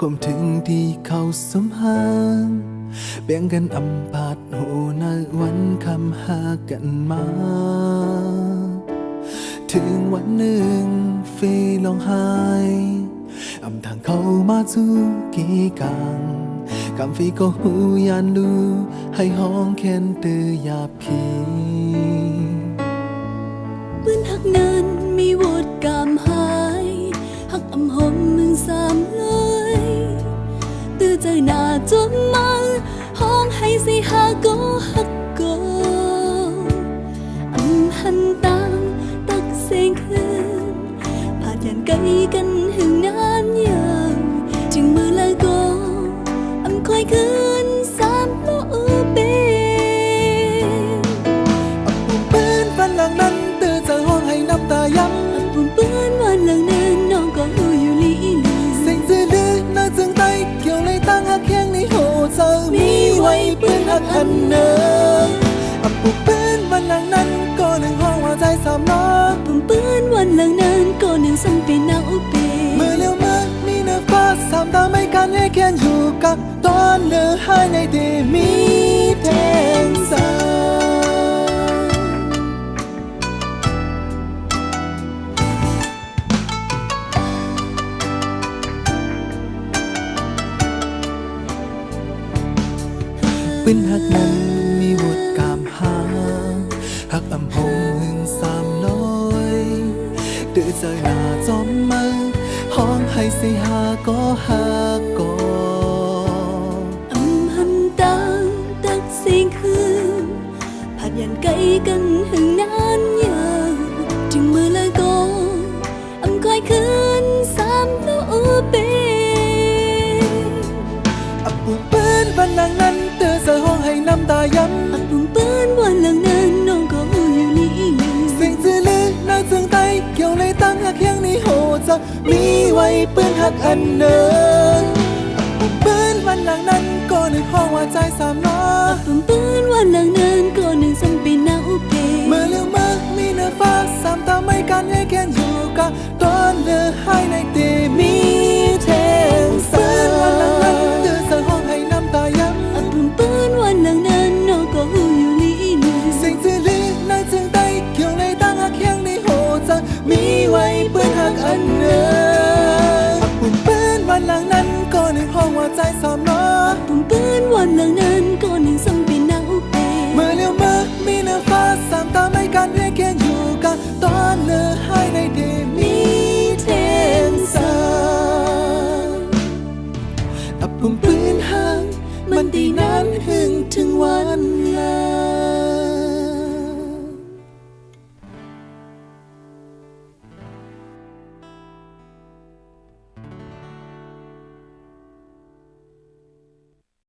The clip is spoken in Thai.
ความถึงที่เขาสมหางแบ่งกันอำพาดหูในวันคำหากันมาถึงวันหนึ่งฟีลองหายอำทางเขามาสู่กี่กังคำฟีก็หูยันดูให้ห้องแค้นตือหยาบขีปืนหักนั้นมีวดกามหายหักอำหอมมึงสามเลยตื้อใจหน้าจมมังห้องให้สิหาก็หักก็อำหันตามตักเสียงคืนผาดยันไกลกันหึงนานยาวจึงมือละก็อำคอยคืนสามโลเบปุ่มปืนฟันหลังนั้นตื้อใจห้องให้น้ำตาย้ำปุ่มปืนวันหลังนั้นน้องก็หูอยู่ลีลีเสียงจืดลึกน่าจึงไตเกี่ยวเลยตั้งหักแข้งในโหเธอมีไว้ปืนหักอันเนอปุ่มปืนวันหลังนั้นก็หนึ่งห้องว่าใจสามล้อปุ่มปืนวันหลังนั้นก็หนึ่งสัมเป็นนาอุเปเมื่อเลี้ยวมามีเนื้อฟ้าสามตาไม่กันให้แค้นอยู่กับตอนเนื้อหายในเดมีแทงสาปืนหักนั้นมีวดกามหาหักอำหงหึงสามน้อยดื้อใจหน้าจอมมือห้องให้สิหาก็หาก็อำหันตางตักเสียงคืนผาดยันไกลกันหึงนานยาวจึงมือละก็อำคอยคืนสามโลเบปุ่มปืนวันหลังนั้นเตือนใจห้องให้น้ำตาย้ำปุ่มปืนวันหลังนั้นน้องก็หูอยู่ลีลีเสียงจืดลึกน่าจึงไตเกี่ยวเลยตั้งหักยังในโหจะมีไว้ปืนหักอันเนินปุ่มปืนวันหลังนั้นก็ในห้องว่าใจสามล้อปุ่มปืนวันหลังนั้นก็หนึ่งสัมเป็นนาอุเปเมื่อเลี้ยวมามีเนื้อฟ้าสามตาไม่กันให้แค้นอยู่กับตอนเนื้อหายในเตมีแทงสาวันหลังนั้นเตือนใจห้องให้น้ำตาย้ำปุ่มปืนวันหลังนั้นน้องก็หูอยู่ลีลีเสียงจืดลึกน่าจึงไตเกี่ยวเลยตั้งหักยังในโหจะมีไว้ปืนหักอันเนินปุ่มปืนวันหลังนั้นก็ในห้องว่าใจสามล้อปุ่มปืนวันหลังนั้นก็หนึ่งสัมเป็นนาอุเปเมื่อเลี้ยวมามีเนื้อฟ้าสามตาไม่กันให้แค้นอยู่กับตอนเนื้อหายในเดมีแทงสาปุ่มปืนห่างมันตีนั้นหึงถึงวัน